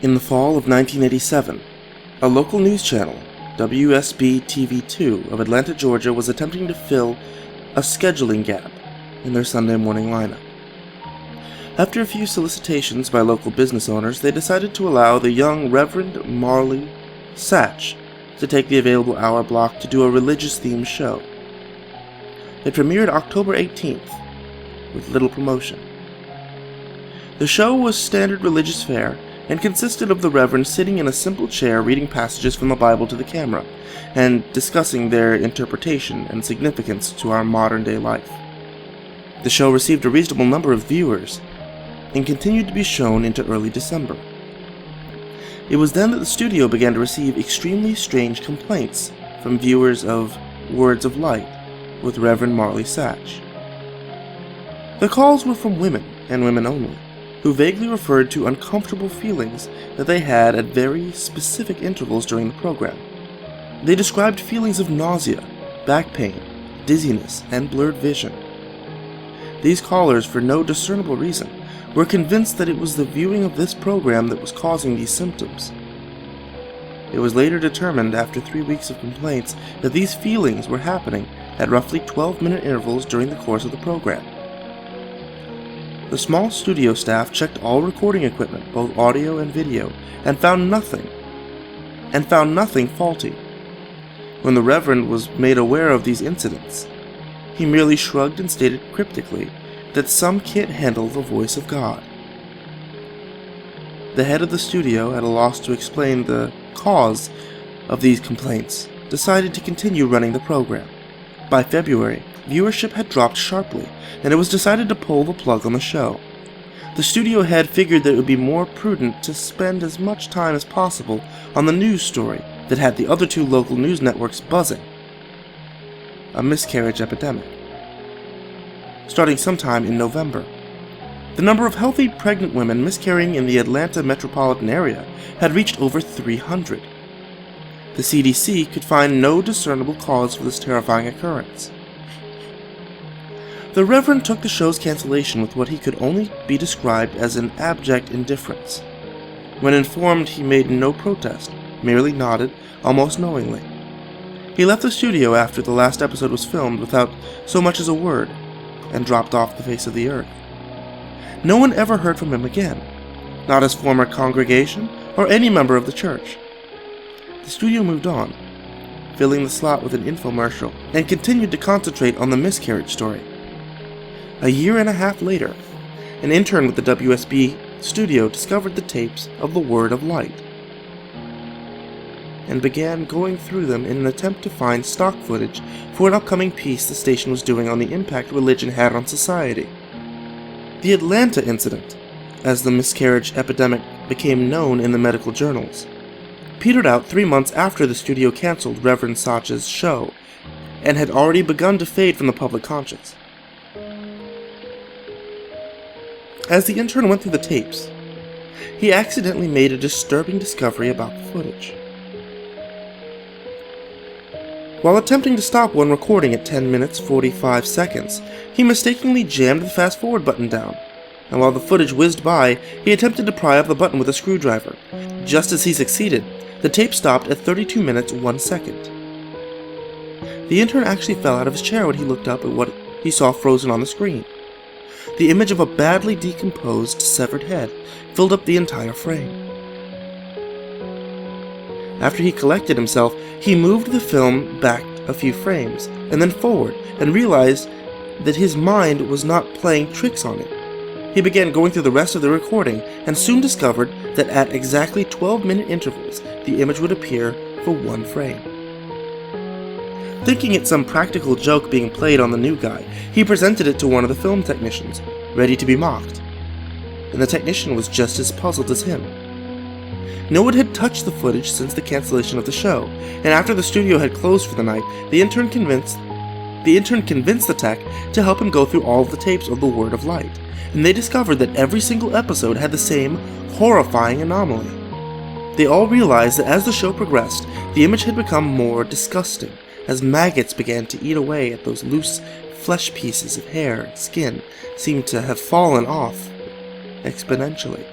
In the fall of 1987, a local news channel, WSB-TV2 of Atlanta, Georgia, was attempting to fill a scheduling gap in their Sunday morning lineup. After a few solicitations by local business owners, they decided to allow the young Reverend Marley Satch to take the available hour block to do a religious-themed show. It premiered October 18th, with little promotion. The show was standard religious fare and consisted of the Reverend sitting in a simple chair reading passages from the Bible to the camera and discussing their interpretation and significance to our modern-day life. The show received a reasonable number of viewers and continued to be shown into early December. It was then that the studio began to receive extremely strange complaints from viewers of Words of Light with Reverend Marley Satch. The calls were from women, and women only, who vaguely referred to uncomfortable feelings that they had at very specific intervals during the program. They described feelings of nausea, back pain, dizziness, and blurred vision. These callers, for no discernible reason, were convinced that it was the viewing of this program that was causing these symptoms. It was later determined, after 3 weeks of complaints, that these feelings were happening at roughly 12-minute intervals during the course of the program. The small studio staff checked all recording equipment, both audio and video, and found nothing faulty. When the Reverend was made aware of these incidents, he merely shrugged and stated cryptically that some can't handle the voice of God. The head of the studio, at a loss to explain the cause of these complaints, decided to continue running the program. By February, viewership had dropped sharply, and it was decided to pull the plug on the show. The studio head figured that it would be more prudent to spend as much time as possible on the news story that had the other two local news networks buzzing: a miscarriage epidemic. Starting sometime in November, the number of healthy pregnant women miscarrying in the Atlanta metropolitan area had reached over 300. The CDC could find no discernible cause for this terrifying occurrence. The Reverend took the show's cancellation with what he could only be described as an abject indifference. When informed, he made no protest, merely nodded, almost knowingly. He left the studio after the last episode was filmed without so much as a word, and dropped off the face of the earth. No one ever heard from him again, not his former congregation or any member of the church. The studio moved on, filling the slot with an infomercial, and continued to concentrate on the miscarriage story. A year and a half later, an intern with the WSB studio discovered the tapes of the Word of Light and began going through them in an attempt to find stock footage for an upcoming piece the station was doing on the impact religion had on society. The Atlanta incident, as the miscarriage epidemic became known in the medical journals, petered out 3 months after the studio canceled Reverend Satch's show and had already begun to fade from the public conscience. As the intern went through the tapes, he accidentally made a disturbing discovery about the footage. While attempting to stop one recording at 10 minutes 45 seconds, he mistakenly jammed the fast-forward button down, and while the footage whizzed by, he attempted to pry up the button with a screwdriver. Just as he succeeded, the tape stopped at 32 minutes 1 second. The intern actually fell out of his chair when he looked up at what he saw frozen on the screen. The image of a badly decomposed, severed head filled up the entire frame. After he collected himself, he moved the film back a few frames, and then forward, and realized that his mind was not playing tricks on him. He began going through the rest of the recording, and soon discovered that at exactly 12-minute intervals, the image would appear for 1 frame. Thinking it some practical joke being played on the new guy, he presented it to one of the film technicians, ready to be mocked. And the technician was just as puzzled as him. No one had touched the footage since the cancellation of the show, and after the studio had closed for the night, the intern convinced the tech to help him go through all of the tapes of the Word of Light, and they discovered that every single episode had the same horrifying anomaly. They all realized that as the show progressed, the image had become more disgusting, as maggots began to eat away at those loose flesh pieces of hair and skin seemed to have fallen off exponentially.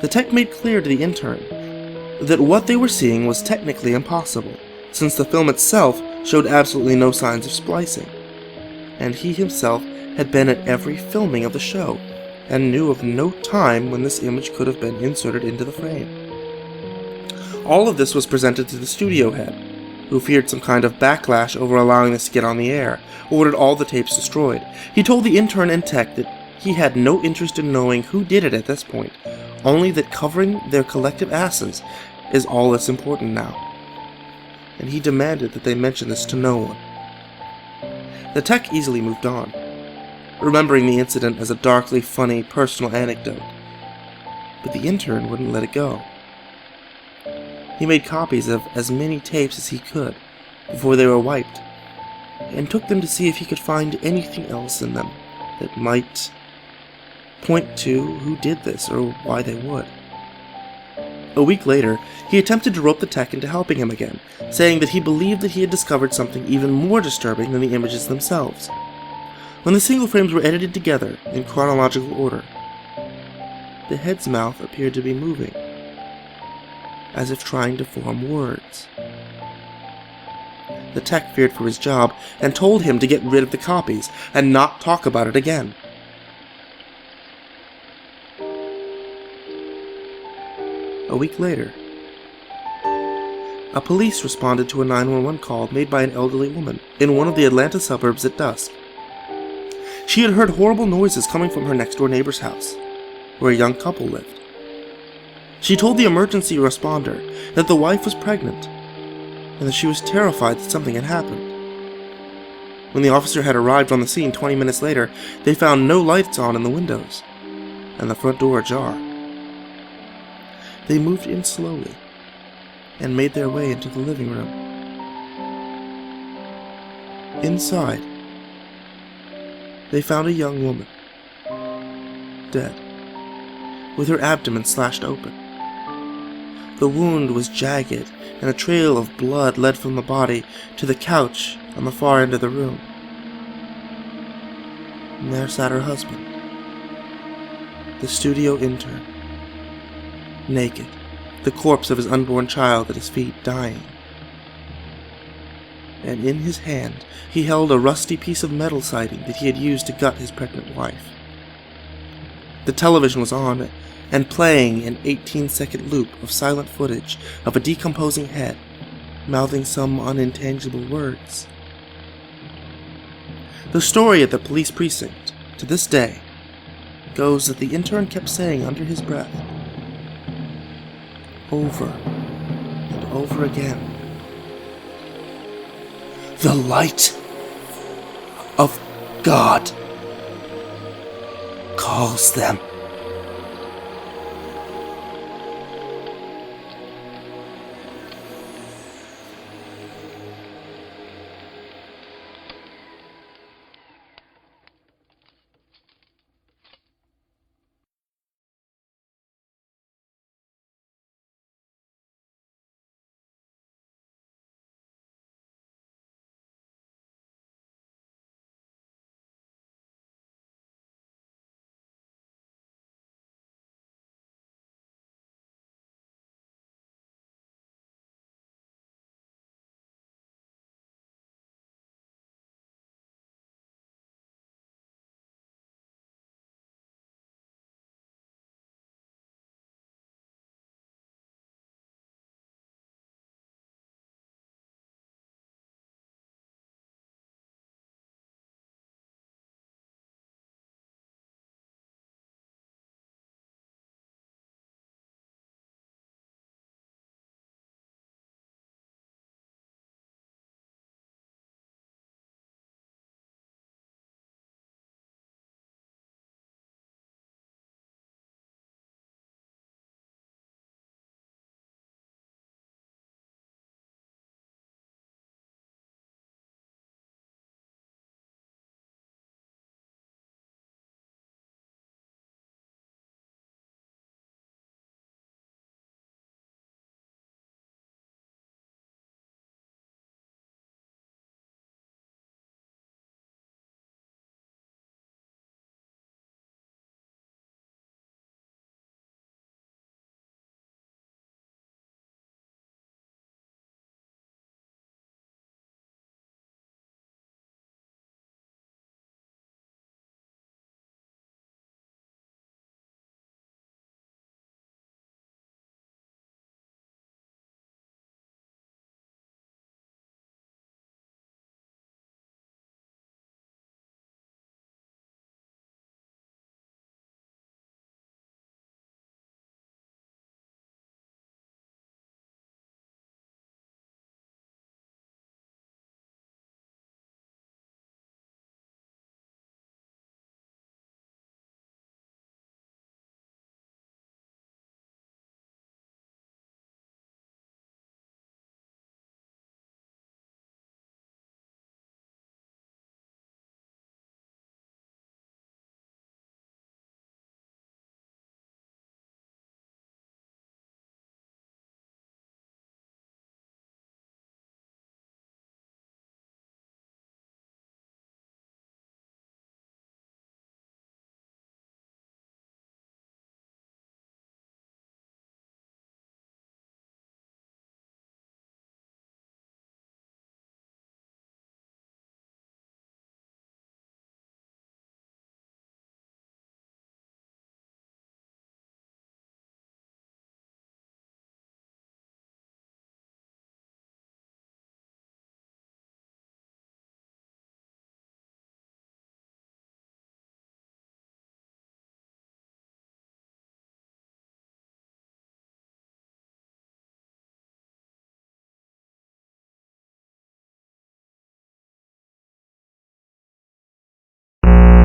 The tech made clear to the intern that what they were seeing was technically impossible, since the film itself showed absolutely no signs of splicing, and he himself had been at every filming of the show, and knew of no time when this image could have been inserted into the frame. All of this was presented to the studio head, who feared some kind of backlash over allowing this to get on the air, or ordered all the tapes destroyed. He told the intern and tech that he had no interest in knowing who did it at this point, only that covering their collective asses is all that's important now. And he demanded that they mention this to no one. The tech easily moved on, remembering the incident as a darkly funny personal anecdote, but the intern wouldn't let it go. He made copies of as many tapes as he could before they were wiped, and took them to see if he could find anything else in them that might point to who did this or why they would. A week later, he attempted to rope the tech into helping him again, saying that he believed that he had discovered something even more disturbing than the images themselves. When the single frames were edited together in chronological order, the head's mouth appeared to be moving, as if trying to form words. The tech feared for his job and told him to get rid of the copies and not talk about it again. A week later, a police responded to a 911 call made by an elderly woman in one of the Atlanta suburbs at dusk. She had heard horrible noises coming from her next-door neighbor's house, where a young couple lived. She told the emergency responder that the wife was pregnant and that she was terrified that something had happened. When the officer had arrived on the scene 20 minutes later, they found no lights on in the windows and the front door ajar. They moved in slowly and made their way into the living room. Inside, they found a young woman, dead, with her abdomen slashed open. The wound was jagged, and a trail of blood led from the body to the couch on the far end of the room. And there sat her husband, the studio intern, naked, the corpse of his unborn child at his feet, dying. And in his hand he held a rusty piece of metal siding that he had used to gut his pregnant wife. The television was on and playing an 18-second loop of silent footage of a decomposing head, mouthing some unintelligible words. The story at the police precinct, to this day, goes that the intern kept saying under his breath, over and over again, "The light of God calls them."